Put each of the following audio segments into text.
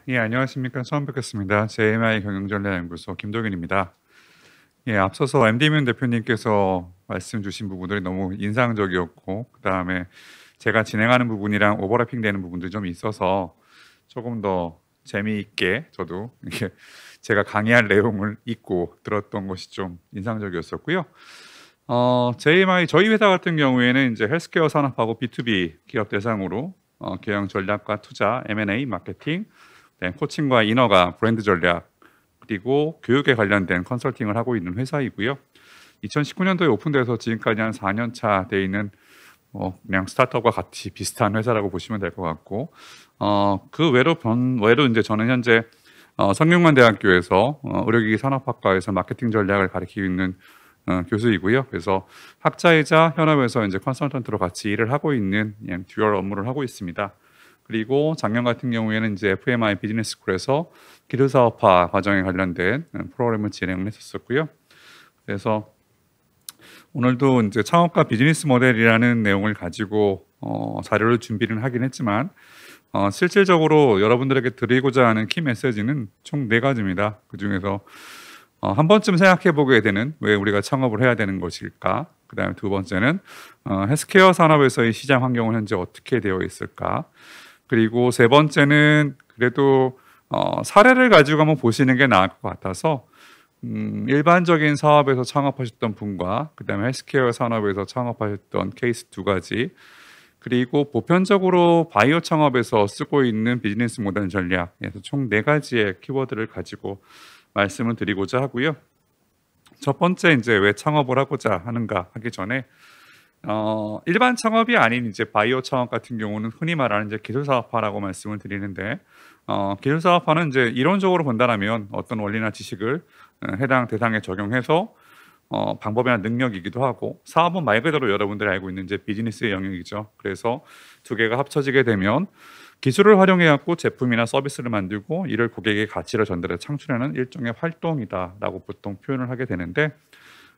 예, 안녕하십니까. 처음 뵙겠습니다. JMI 경영전략연구소 김동윤입니다. 예, 앞서서 MD문 대표님께서 말씀 주신 부분들이 너무 인상적이었고, 그다음에 제가 진행하는 부분이랑 오버래핑 되는 부분들이 좀 있어서 조금 더 재미있게 저도 이렇게 제가 강의할 내용을 읽고 들었던 것이 좀 인상적이었었고요. JMI 저희 회사 같은 경우에는 이제 헬스케어 산업하고 B2B 기업 대상으로 경영 전략과 투자, M&A, 마케팅, 코칭과 인허가, 브랜드 전략 그리고 교육에 관련된 컨설팅을 하고 있는 회사이고요. 2019년도에 오픈돼서 지금까지 한 4년 차 돼 있는 그냥 스타트업과 같이 비슷한 회사라고 보시면 될 것 같고, 그 외로 이제 저는 현재 성균관대학교에서 의료기기 산업학과에서 마케팅 전략을 가르치고 있는 교수이고요. 그래서 학자이자 현업에서 이제 컨설턴트로 같이 일을 하고 있는 듀얼 업무를 하고 있습니다. 그리고 작년 같은 경우에는 이제 FMI 비즈니스 스쿨에서 기술 사업화 과정에 관련된 프로그램을 진행을 했었고요. 그래서 오늘도 이제 창업과 비즈니스 모델이라는 내용을 가지고 자료를 준비를 하긴 했지만 실질적으로 여러분들에게 드리고자 하는 키 메시지는 총 4가지입니다. 그 중에서 한 번쯤 생각해 보게 되는 왜 우리가 창업을 해야 되는 것일까? 그 다음에 두 번째는 헬스케어 산업에서의 시장 환경은 현재 어떻게 되어 있을까? 그리고 세 번째는 그래도 사례를 가지고 한번 보시는 게 나을 것 같아서 일반적인 사업에서 창업하셨던 분과 그 다음에 헬스케어 산업에서 창업하셨던 케이스 2가지 그리고 보편적으로 바이오 창업에서 쓰고 있는 비즈니스 모델 전략에서 총 4가지의 키워드를 가지고 말씀을 드리고자 하고요. 첫 번째 이제 왜 창업을 하고자 하는가 하기 전에 일반 창업이 아닌 이제 바이오 창업 같은 경우는 흔히 말하는 이제 기술 사업화라고 말씀을 드리는데 기술 사업화는 이제 이론적으로 본다면 어떤 원리나 지식을 해당 대상에 적용해서 방법이나 능력이기도 하고 사업은 말 그대로 여러분들이 알고 있는 이제 비즈니스의 영역이죠. 그래서 두 개가 합쳐지게 되면 기술을 활용해 갖고 제품이나 서비스를 만들고 이를 고객에게 가치를 전달해 창출하는 일종의 활동이다라고 보통 표현을 하게 되는데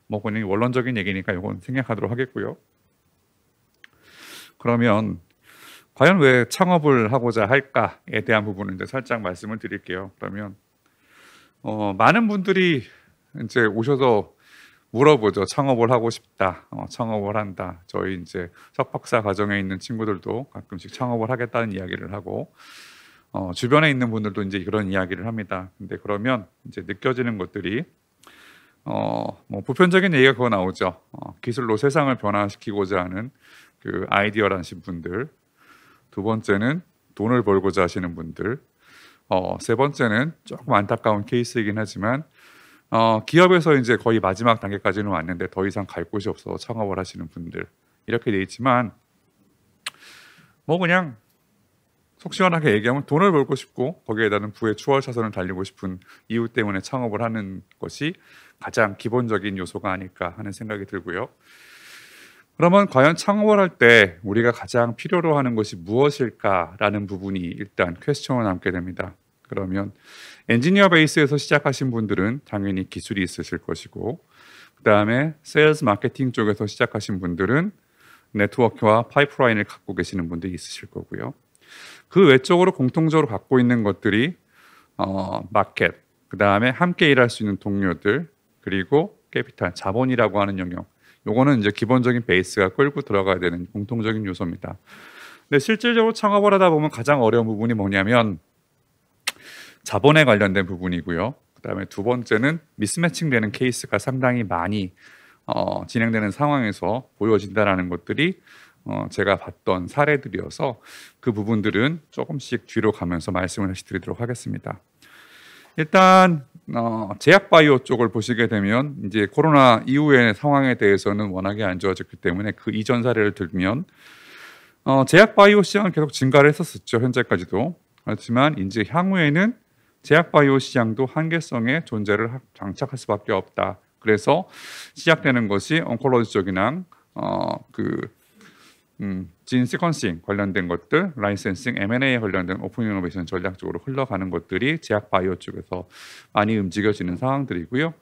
뭐 그냥 원론적인 얘기니까 이건 생략하도록 하겠고요. 그러면 과연 왜 창업을 하고자 할까에 대한 부분을 이제 살짝 말씀을 드릴게요. 그러면 많은 분들이 이제 오셔서 물어보죠. 창업을 하고 싶다. 창업을 한다. 저희 이제 석박사 과정에 있는 친구들도 가끔씩 창업을 하겠다는 이야기를 하고 주변에 있는 분들도 이제 그런 이야기를 합니다. 근데 그러면 이제 느껴지는 것들이 뭐 보편적인 얘기가 그거 나오죠. 기술로 세상을 변화시키고자 하는 그 아이디어라신 분들. 두 번째는 돈을 벌고자 하시는 분들. 세 번째는 조금 안타까운 케이스이긴 하지만 기업에서 이제 거의 마지막 단계까지는 왔는데 더 이상 갈 곳이 없어서 창업을 하시는 분들 이렇게 돼 있지만 뭐 그냥 속 시원하게 얘기하면 돈을 벌고 싶고 거기에다는 부의 추월 차선을 달리고 싶은 이유 때문에 창업을 하는 것이 가장 기본적인 요소가 아닐까 하는 생각이 들고요. 그러면 과연 창업을 할 때 우리가 가장 필요로 하는 것이 무엇일까라는 부분이 일단 퀘스천으로 남게 됩니다. 그러면 엔지니어 베이스에서 시작하신 분들은 당연히 기술이 있으실 것이고 그 다음에 세일즈 마케팅 쪽에서 시작하신 분들은 네트워크와 파이프라인을 갖고 계시는 분들이 있으실 거고요. 그 외적으로 공통적으로 갖고 있는 것들이 마켓, 그 다음에 함께 일할 수 있는 동료들, 그리고 캐피탈, 자본이라고 하는 영역. 요거는 이제 기본적인 베이스가 끌고 들어가야 되는 공통적인 요소입니다. 근데 실질적으로 창업을 하다 보면 가장 어려운 부분이 뭐냐면 자본에 관련된 부분이고요. 그다음에 두 번째는 미스매칭되는 케이스가 상당히 많이 진행되는 상황에서 보여진다라는 것들이 제가 봤던 사례들이어서 그 부분들은 조금씩 뒤로 가면서 말씀을 다시 드리도록 하겠습니다. 일단 제약바이오 쪽을 보시게 되면 이제 코로나 이후의 상황에 대해서는 워낙에 안 좋아졌기 때문에 그 이전 사례를 들면 제약바이오 시장은 계속 증가를 했었죠. 현재까지도. 그렇지만 이제 향후에는 제약바이오 시장도 한계성의 존재를 장착할 수밖에 없다. 그래서 시작되는 것이 oncol로지 쪽이나 진 시퀀싱 관련된 것들, 라이센싱, M&A에 관련된 오픈 이노베이션 전략적으로 흘러가는 것들이 제약 바이오 쪽에서 많이 움직여지는 상황들이고요.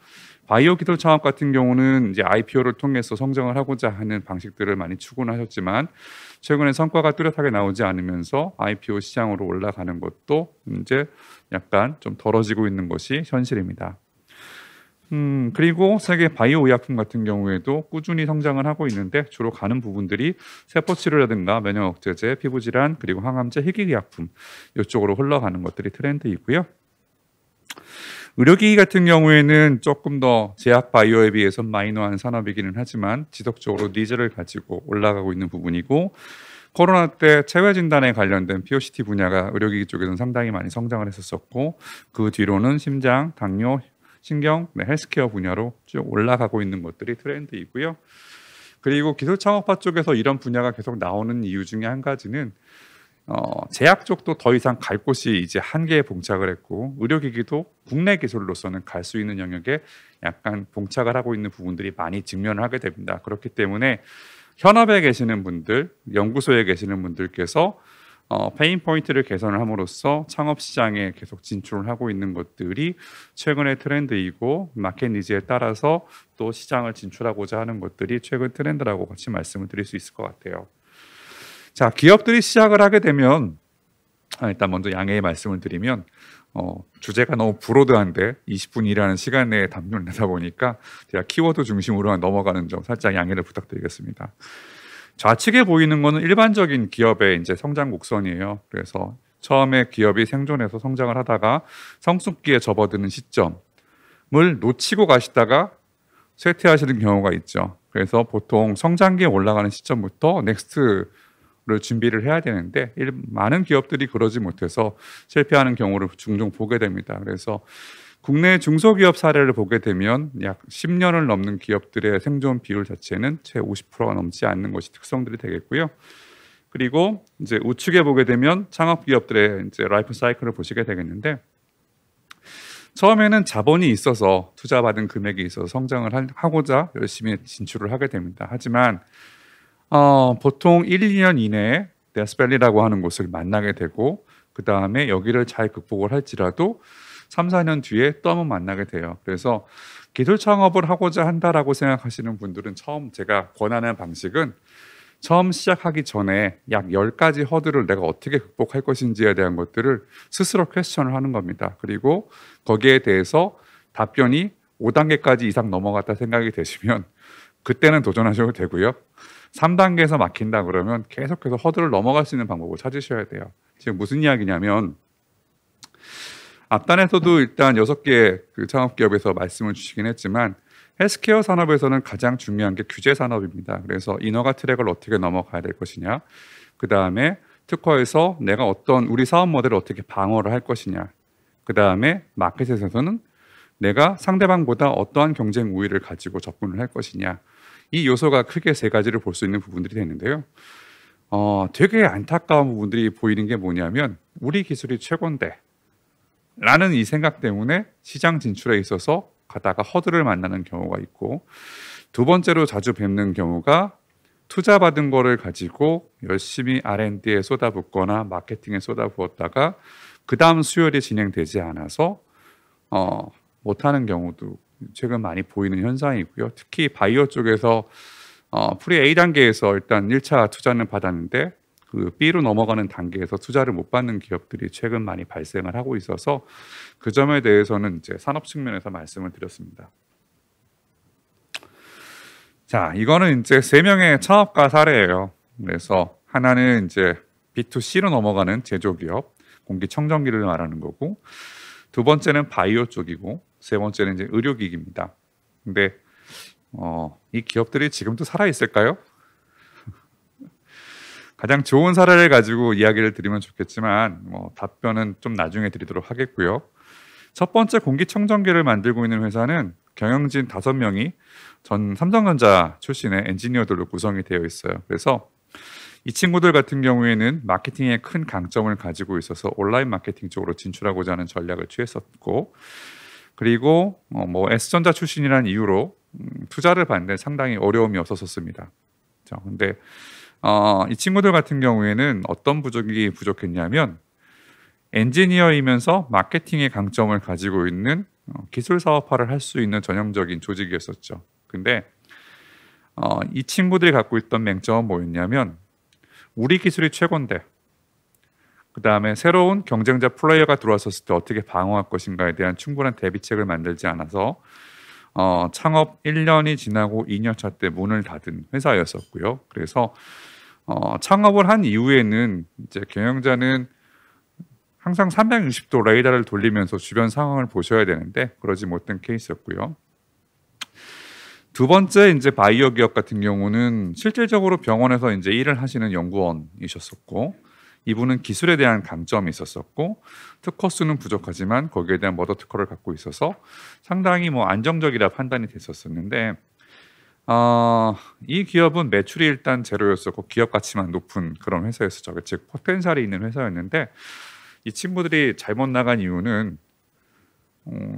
바이오 기술 창업 같은 경우는 이제 IPO를 통해서 성장을 하고자 하는 방식들을 많이 추구는 하셨지만 최근에 성과가 뚜렷하게 나오지 않으면서 IPO 시장으로 올라가는 것도 이제 약간 좀 덜어지고 있는 것이 현실입니다. 그리고 세계 바이오 의약품 같은 경우에도 꾸준히 성장을 하고 있는데 주로 가는 부분들이 세포치료라든가 면역 억제제, 피부 질환, 그리고 항암제, 희귀의약품 이쪽으로 흘러가는 것들이 트렌드이고요. 의료기기 같은 경우에는 조금 더 제약 바이오에 비해서 마이너한 산업이기는 하지만 지속적으로 니즈를 가지고 올라가고 있는 부분이고 코로나 때 체외 진단에 관련된 POCT 분야가 의료기기 쪽에서는 상당히 많이 성장을 했었고 그 뒤로는 심장, 당뇨, 신경, 헬스케어 분야로 쭉 올라가고 있는 것들이 트렌드이고요. 그리고 기술 창업화 쪽에서 이런 분야가 계속 나오는 이유 중에 한 가지는 제약 쪽도 더 이상 갈 곳이 이제 한계에 봉착을 했고 의료기기도 국내 기술로서는 갈 수 있는 영역에 약간 봉착을 하고 있는 부분들이 많이 직면을 하게 됩니다. 그렇기 때문에 현업에 계시는 분들, 연구소에 계시는 분들께서 페인 포인트를 개선을 함으로써 창업 시장에 계속 진출을 하고 있는 것들이 최근의 트렌드이고 마켓 니즈에 따라서 또 시장을 진출하고자 하는 것들이 최근 트렌드라고 같이 말씀을 드릴 수 있을 것 같아요. 자, 기업들이 시작을 하게 되면 일단 먼저 양해의 말씀을 드리면 주제가 너무 브로드한데 20분이라는 시간 내에 답변을 내다 보니까 제가 키워드 중심으로 넘어가는 점 살짝 양해를 부탁드리겠습니다. 좌측에 보이는 것은 일반적인 기업의 이제 성장 곡선이에요. 그래서 처음에 기업이 생존해서 성장을 하다가 성숙기에 접어드는 시점을 놓치고 가시다가 쇠퇴하시는 경우가 있죠. 그래서 보통 성장기에 올라가는 시점부터 넥스트를 준비를 해야 되는데 많은 기업들이 그러지 못해서 실패하는 경우를 종종 보게 됩니다. 그래서 국내 중소기업 사례를 보게 되면 약 10년을 넘는 기업들의 생존 비율 자체는 채 50%가 넘지 않는 것이 특성들이 되겠고요. 그리고 이제 우측에 보게 되면 창업 기업들의 이제 라이프 사이클을 보시게 되겠는데 처음에는 자본이 있어서 투자받은 금액이 있어서 성장을 하고자 열심히 진출을 하게 됩니다. 하지만 보통 1, 2년 이내에 데스밸리라고 하는 곳을 만나게 되고 그 다음에 여기를 잘 극복을 할지라도 3, 4년 뒤에 또 한번 만나게 돼요. 그래서 기술 창업을 하고자 한다라고 생각하시는 분들은 처음 제가 권하는 방식은 처음 시작하기 전에 약 10가지 허들을 내가 어떻게 극복할 것인지에 대한 것들을 스스로 퀘스천을 하는 겁니다. 그리고 거기에 대해서 답변이 5단계까지 이상 넘어갔다 생각이 되시면 그때는 도전하셔도 되고요. 3단계에서 막힌다 그러면 계속해서 허들을 넘어갈 수 있는 방법을 찾으셔야 돼요. 지금 무슨 이야기냐면 앞단에서도 일단 6개 그 창업기업에서 말씀을 주시긴 했지만 헬스케어 산업에서는 가장 중요한 게 규제 산업입니다. 그래서 인허가 트랙을 어떻게 넘어가야 될 것이냐, 그 다음에 특허에서 내가 어떤 우리 사업 모델을 어떻게 방어를 할 것이냐, 그 다음에 마켓에서는 내가 상대방보다 어떠한 경쟁 우위를 가지고 접근을 할 것이냐, 이 요소가 크게 3가지를 볼 수 있는 부분들이 되는데요. 되게 안타까운 부분들이 보이는 게 뭐냐면 우리 기술이 최고인데 라는 이 생각 때문에 시장 진출에 있어서 가다가 허들을 만나는 경우가 있고, 두 번째로 자주 뵙는 경우가 투자받은 거를 가지고 열심히 R&D에 쏟아붓거나 마케팅에 쏟아부었다가 그 다음 수혈이 진행되지 않아서 못하는 경우도 최근 많이 보이는 현상이고요. 특히 바이오 쪽에서 프리 A 단계에서 일단 1차 투자는 받았는데 그 B로 넘어가는 단계에서 투자를 못 받는 기업들이 최근 많이 발생을 하고 있어서 그 점에 대해서는 이제 산업 측면에서 말씀을 드렸습니다. 자, 이거는 이제 3명의 창업가 사례예요. 그래서 하나는 이제 B2C로 넘어가는 제조기업, 공기청정기를 말하는 거고, 두 번째는 바이오 쪽이고, 세 번째는 이제 의료기기입니다. 근데 이 기업들이 지금도 살아 있을까요? 가장 좋은 사례를 가지고 이야기를 드리면 좋겠지만 답변은 좀 나중에 드리도록 하겠고요. 첫 번째 공기청정기를 만들고 있는 회사는 경영진 5명이 전 삼성전자 출신의 엔지니어들로 구성이 되어 있어요. 그래서 이 친구들 같은 경우에는 마케팅에 큰 강점을 가지고 있어서 온라인 마케팅 쪽으로 진출하고자 하는 전략을 취했었고, 그리고 S전자 출신이라는 이유로 투자를 받는데 상당히 어려움이 없었습니다. 근데 이 친구들 같은 경우에는 어떤 부족이 부족했냐면 엔지니어이면서 마케팅의 강점을 가지고 있는 기술 사업화를 할 수 있는 전형적인 조직이었었죠. 근데 이 친구들이 갖고 있던 맹점은 뭐였냐면 우리 기술이 최고인데 그 다음에 새로운 경쟁자 플레이어가 들어왔었을 때 어떻게 방어할 것인가에 대한 충분한 대비책을 만들지 않아서 창업 1년이 지나고 2년 차 때 문을 닫은 회사였었고요. 그래서 창업을 한 이후에는 이제 경영자는 항상 360도 레이더를 돌리면서 주변 상황을 보셔야 되는데 그러지 못한 케이스였고요. 두 번째 이제 바이오 기업 같은 경우는 실질적으로 병원에서 이제 일을 하시는 연구원이셨었고 이분은 기술에 대한 강점이 있었었고 특허 수는 부족하지만 거기에 대한 머더 특허를 갖고 있어서 상당히 뭐 안정적이라 판단이 됐었었는데 이 기업은 매출이 일단 제로였었고 기업 가치만 높은 그런 회사였었죠. 즉 포텐셜이 있는 회사였는데 이 친구들이 잘못 나간 이유는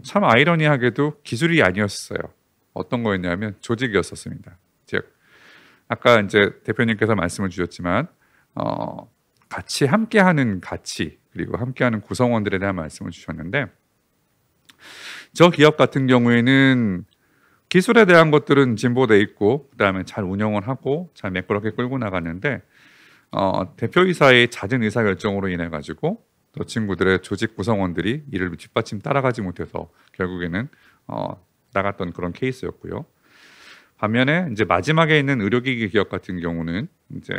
참 아이러니하게도 기술이 아니었어요. 어떤 거였냐면 조직이었었습니다. 즉 아까 이제 대표님께서 말씀을 주셨지만 같이 함께하는 가치 그리고 함께하는 구성원들에 대한 말씀을 주셨는데 저 기업 같은 경우에는 기술에 대한 것들은 진보돼 있고 그다음에 잘 운영을 하고 잘 매끄럽게 끌고 나갔는데 대표이사의 잦은 의사결정으로 인해 가지고 저 친구들의 조직 구성원들이 이를 뒷받침 따라가지 못해서 결국에는 나갔던 그런 케이스였고요. 반면에 이제 마지막에 있는 의료기기 기업 같은 경우는 이제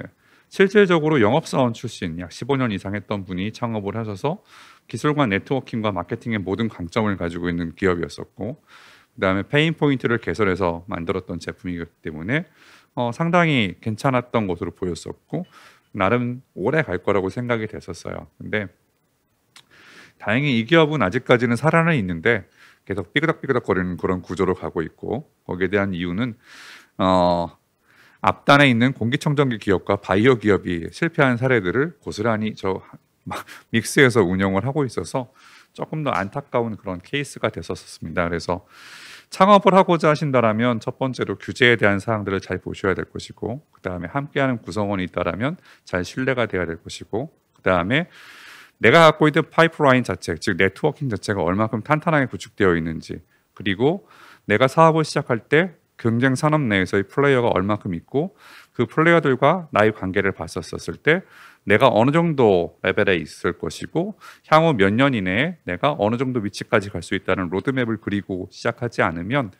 실질적으로 영업사원 출신 약 15년 이상 했던 분이 창업을 하셔서 기술과 네트워킹과 마케팅의 모든 강점을 가지고 있는 기업이었었고 그다음에 페인 포인트를 개설해서 만들었던 제품이기 때문에 상당히 괜찮았던 것으로 보였었고 나름 오래 갈 거라고 생각이 됐었어요. 근데 다행히 이 기업은 아직까지는 살아는 있는데 계속 삐그덕삐그덕거리는 그런 구조로 가고 있고 거기에 대한 이유는 앞단에 있는 공기청정기 기업과 바이오 기업이 실패한 사례들을 고스란히 믹스해서 운영을 하고 있어서 조금 더 안타까운 그런 케이스가 됐었습니다. 그래서 창업을 하고자 하신다라면 첫 번째로 규제에 대한 사항들을 잘 보셔야 될 것이고 그 다음에 함께하는 구성원이 있다라면 잘 신뢰가 돼야 될 것이고 그 다음에 내가 갖고 있는 파이프라인 자체, 즉 네트워킹 자체가 얼마큼 탄탄하게 구축되어 있는지 그리고 내가 사업을 시작할 때 경쟁 산업 내에서의 플레이어가 얼마큼 있고 그 플레이어들과 나의 관계를 봤었을 때 내가 어느 정도 레벨에 있을 것이고 향후 몇 년 이내에 내가 어느 정도 위치까지 갈 수 있다는 로드맵을 그리고 시작하지 않으면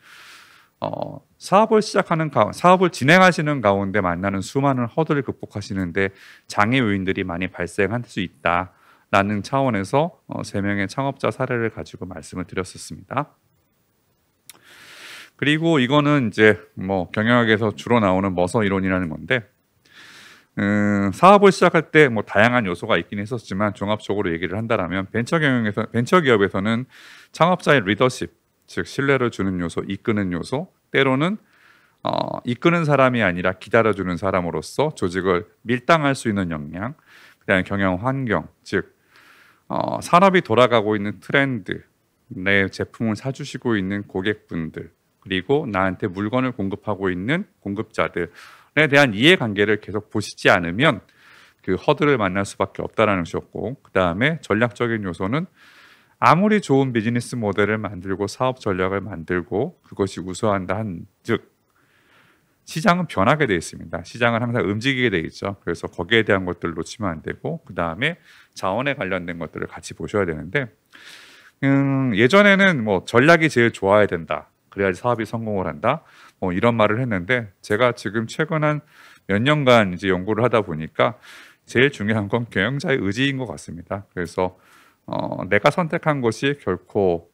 사업을 진행하시는 가운데 만나는 수많은 허들을 극복하시는데 장애 요인들이 많이 발생할 수 있다라는 차원에서 3명의 창업자 사례를 가지고 말씀을 드렸었습니다. 그리고 이거는 이제 뭐 경영학에서 주로 나오는 머서 이론이라는 건데 사업을 시작할 때 뭐 다양한 요소가 있긴 했었지만 종합적으로 얘기를 한다라면 벤처 기업에서는 창업자의 리더십, 즉 신뢰를 주는 요소, 이끄는 요소, 때로는 이끄는 사람이 아니라 기다려주는 사람으로서 조직을 밀당할 수 있는 역량, 그다음에 경영 환경, 즉 산업이 돌아가고 있는 트렌드, 내 제품을 사주시고 있는 고객분들, 그리고 나한테 물건을 공급하고 있는 공급자들에 대한 이해관계를 계속 보시지 않으면 그 허들을 만날 수밖에 없다라는 것이었고 그 다음에 전략적인 요소는 아무리 좋은 비즈니스 모델을 만들고 사업 전략을 만들고 그것이 우수한다 한즉 시장은 변하게 되어 있습니다. 시장은 항상 움직이게 되어 있죠. 그래서 거기에 대한 것들을 놓치면 안 되고 그 다음에 자원에 관련된 것들을 같이 보셔야 되는데 예전에는 뭐 전략이 제일 좋아야 된다. 그래야지 사업이 성공을 한다. 뭐 이런 말을 했는데 제가 지금 최근 한 몇 년간 이제 연구를 하다 보니까 제일 중요한 건 경영자의 의지인 것 같습니다. 그래서 내가 선택한 것이 결코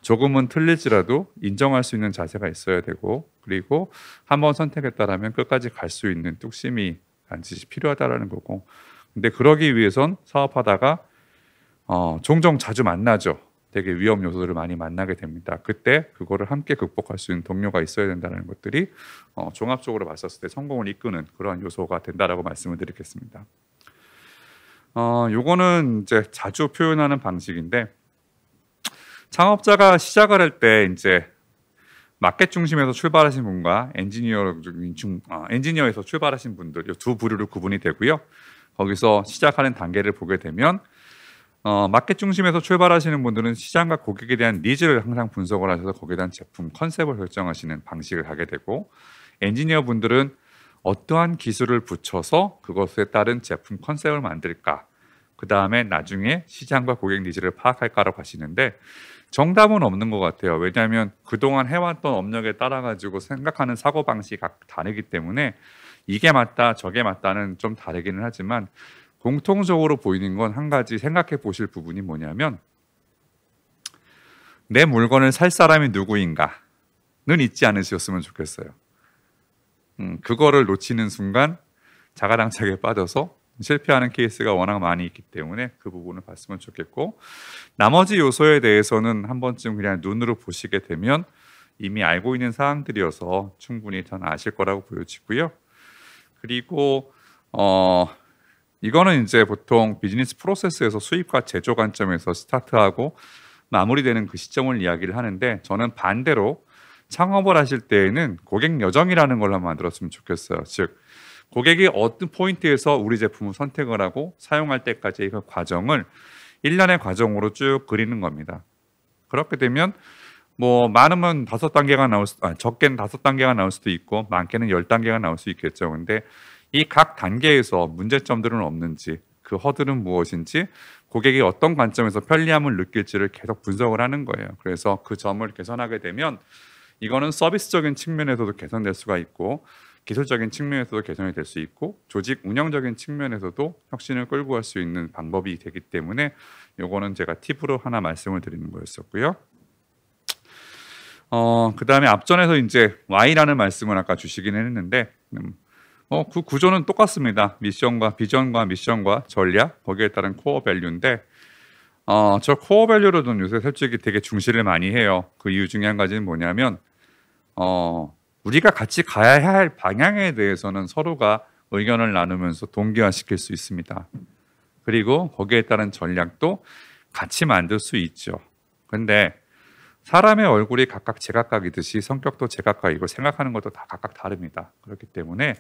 조금은 틀릴지라도 인정할 수 있는 자세가 있어야 되고 그리고 한번 선택했다라면 끝까지 갈 수 있는 뚝심이 반드시 필요하다라는 거고 근데 그러기 위해선 사업하다가 종종 자주 만나죠. 되게 위험 요소들을 많이 만나게 됩니다. 그때 그거를 함께 극복할 수 있는 동료가 있어야 된다는 것들이 종합적으로 봤었을 때 성공을 이끄는 그러한 요소가 된다라고 말씀을 드리겠습니다. 요거는 이제 자주 표현하는 방식인데 창업자가 시작을 할 때 이제 마켓 중심에서 출발하신 분과 엔지니어에서 출발하신 분들 이 두 부류로 구분이 되고요. 거기서 시작하는 단계를 보게 되면 마켓 중심에서 출발하시는 분들은 시장과 고객에 대한 니즈를 항상 분석을 하셔서 거기에 대한 제품 컨셉을 결정하시는 방식을 하게 되고, 엔지니어 분들은 어떠한 기술을 붙여서 그것에 따른 제품 컨셉을 만들까, 그 다음에 나중에 시장과 고객 니즈를 파악할까라고 하시는데, 정답은 없는 것 같아요. 왜냐하면 그동안 해왔던 업력에 따라 가지고 생각하는 사고방식이 각 다르기 때문에 이게 맞다 저게 맞다는 좀 다르기는 하지만, 공통적으로 보이는 건 한 가지 생각해 보실 부분이 뭐냐면, 내 물건을 살 사람이 누구인가는 잊지 않으셨으면 좋겠어요. 그거를 놓치는 순간 자가당착에 빠져서 실패하는 케이스가 워낙 많이 있기 때문에 그 부분을 봤으면 좋겠고, 나머지 요소에 대해서는 한 번쯤 그냥 눈으로 보시게 되면 이미 알고 있는 사항들이어서 충분히 전 아실 거라고 보여지고요. 그리고 이거는 이제 보통 비즈니스 프로세스에서 수입과 제조 관점에서 스타트하고 마무리되는 그 시점을 이야기를 하는데, 저는 반대로 창업을 하실 때에는 고객 여정이라는 걸 한번 만들었으면 좋겠어요. 즉, 고객이 어떤 포인트에서 우리 제품을 선택을 하고 사용할 때까지의 그 과정을 1년의 과정으로 쭉 그리는 겁니다. 그렇게 되면 뭐 많으면 5단계가 나올 적게는 5단계가 나올 수도 있고 많게는 10단계가 나올 수 있겠죠. 근데 이 각 단계에서 문제점들은 없는지, 그 허들은 무엇인지, 고객이 어떤 관점에서 편리함을 느낄지를 계속 분석을 하는 거예요. 그래서 그 점을 개선하게 되면 이거는 서비스적인 측면에서도 개선될 수가 있고, 기술적인 측면에서도 개선이 될 수 있고, 조직 운영적인 측면에서도 혁신을 끌고 갈 수 있는 방법이 되기 때문에 요거는 제가 팁으로 하나 말씀을 드리는 거였었고요. 그 다음에 앞전에서 이제 Y라는 말씀을 아까 주시긴 했는데, 그 구조는 똑같습니다. 미션과 비전과 미션과 전략, 거기에 따른 코어 밸류인데, 저 코어 밸류로는 요새 솔직히 되게 중시를 많이 해요. 그 이유 중에 한 가지는 뭐냐면, 우리가 같이 가야 할 방향에 대해서는 서로가 의견을 나누면서 동기화시킬 수 있습니다. 그리고 거기에 따른 전략도 같이 만들 수 있죠. 근데 사람의 얼굴이 각각 제각각이듯이 성격도 제각각이고 생각하는 것도 다 각각 다릅니다. 그렇기 때문에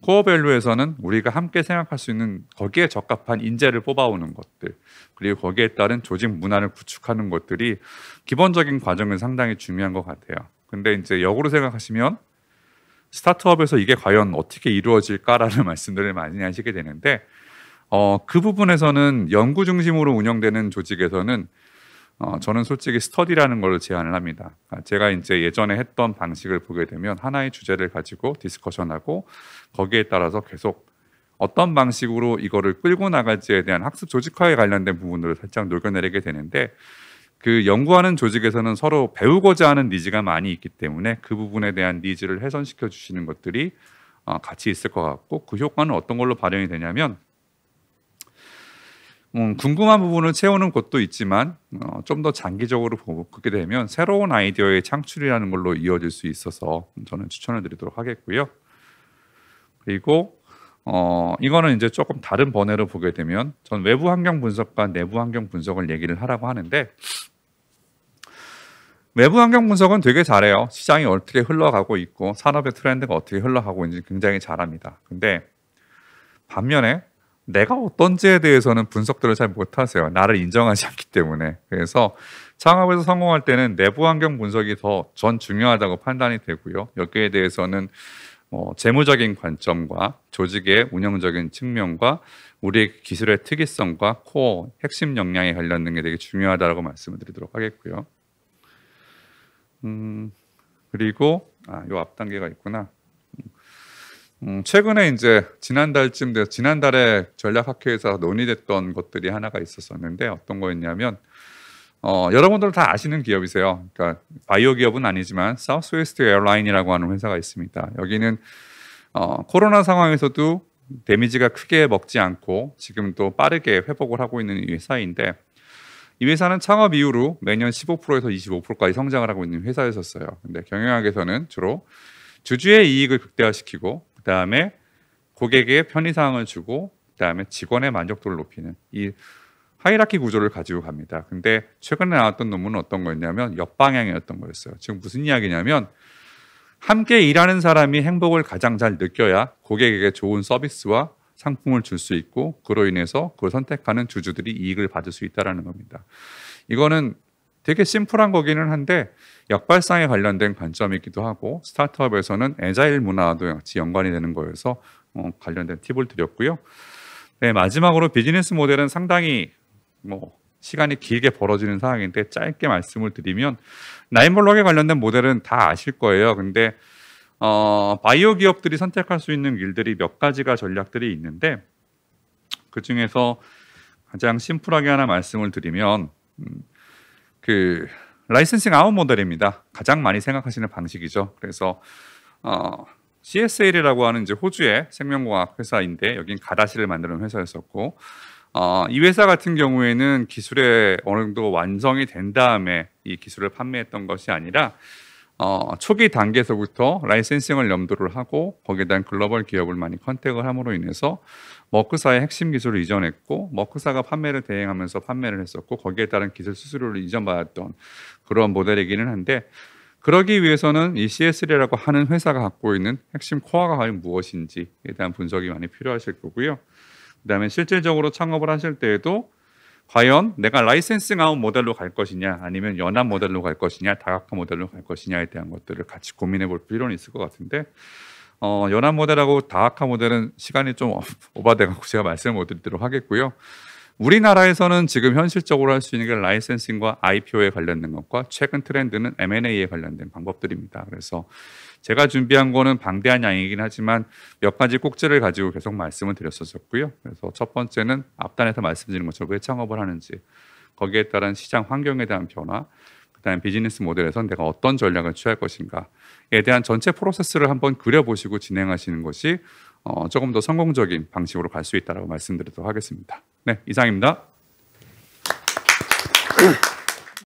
코어 밸류에서는 우리가 함께 생각할 수 있는 거기에 적합한 인재를 뽑아오는 것들, 그리고 거기에 따른 조직 문화를 구축하는 것들이 기본적인 과정은 상당히 중요한 것 같아요. 근데 이제 역으로 생각하시면 스타트업에서 이게 과연 어떻게 이루어질까라는 말씀들을 많이 하시게 되는데, 그 부분에서는 연구 중심으로 운영되는 조직에서는 저는 솔직히 스터디라는 걸 제안을 합니다. 제가 이제 예전에 했던 방식을 보게 되면 하나의 주제를 가지고 디스커션하고 거기에 따라서 계속 어떤 방식으로 이거를 끌고 나갈지에 대한 학습 조직화에 관련된 부분들을 살짝 녹여내리게 되는데, 그 연구하는 조직에서는 서로 배우고자 하는 니즈가 많이 있기 때문에 그 부분에 대한 니즈를 훼손시켜 주시는 것들이 같이 있을 것 같고, 그 효과는 어떤 걸로 발현이 되냐면, 궁금한 부분을 채우는 것도 있지만 좀 더 장기적으로 보게 되면 새로운 아이디어의 창출이라는 걸로 이어질 수 있어서 저는 추천을 드리도록 하겠고요. 그리고 이거는 이제 조금 다른 번외로 보게 되면, 전 외부 환경 분석과 내부 환경 분석을 얘기를 하라고 하는데, 외부 환경 분석은 되게 잘해요. 시장이 어떻게 흘러가고 있고 산업의 트렌드가 어떻게 흘러가고 있는지 굉장히 잘합니다. 근데 반면에 내가 어떤지에 대해서는 분석들을 잘 못하세요. 나를 인정하지 않기 때문에. 그래서 창업에서 성공할 때는 내부 환경 분석이 더 전 중요하다고 판단이 되고요. 여기에 대해서는 재무적인 관점과 조직의 운영적인 측면과 우리의 기술의 특이성과 코어 핵심 역량에 관련된 게 되게 중요하다고 말씀을 드리도록 하겠고요. 그리고 요 앞 단계가 있구나. 최근에 이제 지난달에 전략학회에서 논의됐던 것들이 하나가 있었었는데, 어떤 거였냐면, 여러분들 다 아시는 기업이세요. 그러니까 바이오 기업은 아니지만 사우스웨스트 에어라인이라고 하는 회사가 있습니다. 여기는 코로나 상황에서도 데미지가 크게 먹지 않고 지금도 빠르게 회복을 하고 있는 이 회사인데, 이 회사는 창업 이후로 매년 15%에서 25%까지 성장을 하고 있는 회사였었어요. 근데 경영학에서는 주로 주주의 이익을 극대화시키고, 그 다음에 고객에게 편의사항을 주고, 그 다음에 직원의 만족도를 높이는 이 하이라키 구조를 가지고 갑니다. 근데 최근에 나왔던 논문은 어떤 거였냐면 역방향이었던 거였어요. 지금 무슨 이야기냐면, 함께 일하는 사람이 행복을 가장 잘 느껴야 고객에게 좋은 서비스와 상품을 줄 수 있고 그로 인해서 그걸 선택하는 주주들이 이익을 받을 수 있다는 겁니다. 이거는 되게 심플한 거기는 한데 역발상에 관련된 관점이기도 하고 스타트업에서는 애자일 문화도 같이 연관이 되는 거여서 관련된 팁을 드렸고요. 네, 마지막으로 비즈니스 모델은 상당히 시간이 길게 벌어지는 상황인데 짧게 말씀을 드리면 나인블록에 관련된 모델은 다 아실 거예요. 근데 바이오 기업들이 선택할 수 있는 길들이 몇 가지가 전략들이 있는데 그 중에서 가장 심플하게 하나 말씀을 드리면 그 라이센싱 아웃 모델입니다. 가장 많이 생각하시는 방식이죠. 그래서 CSL이라고 하는 이제 호주의 생명공학 회사인데 여긴 가다시를 만드는 회사였었고 이 회사 같은 경우에는 기술에 어느 정도 완성이 된 다음에 이 기술을 판매했던 것이 아니라 초기 단계에서부터 라이센싱을 염두를 하고 거기에 대한 글로벌 기업을 많이 컨택을 함으로 인해서 머크사의 핵심 기술을 이전했고 머크사가 판매를 대행하면서 판매를 했었고 거기에 따른 기술 수수료를 이전받았던 그런 모델이기는 한데 그러기 위해서는 이 CSL이라고 하는 회사가 갖고 있는 핵심 코어가 과연 무엇인지에 대한 분석이 많이 필요하실 거고요. 그다음에 실질적으로 창업을 하실 때에도 과연 내가 라이센싱 아웃 모델로 갈 것이냐 아니면 연합 모델로 갈 것이냐 다각화 모델로 갈 것이냐에 대한 것들을 같이 고민해 볼 필요는 있을 것 같은데 연합 모델하고 다각화 모델은 시간이 좀 오버돼가지고 제가 말씀을 못 드리도록 하겠고요. 우리나라에서는 지금 현실적으로 할 수 있는 게 라이센싱과 IPO에 관련된 것과 최근 트렌드는 M&A에 관련된 방법들입니다. 그래서 제가 준비한 거는 방대한 양이긴 하지만 몇 가지 꼭지를 가지고 계속 말씀을 드렸었고요. 그래서 첫 번째는 앞단에서 말씀드린 것처럼 왜 창업을 하는지 거기에 따른 시장 환경에 대한 변화 그다음에 비즈니스 모델에서 내가 어떤 전략을 취할 것인가에 대한 전체 프로세스를 한번 그려보시고 진행하시는 것이 조금 더 성공적인 방식으로 갈 수 있다고 말씀드리도록 하겠습니다. 네, 이상입니다.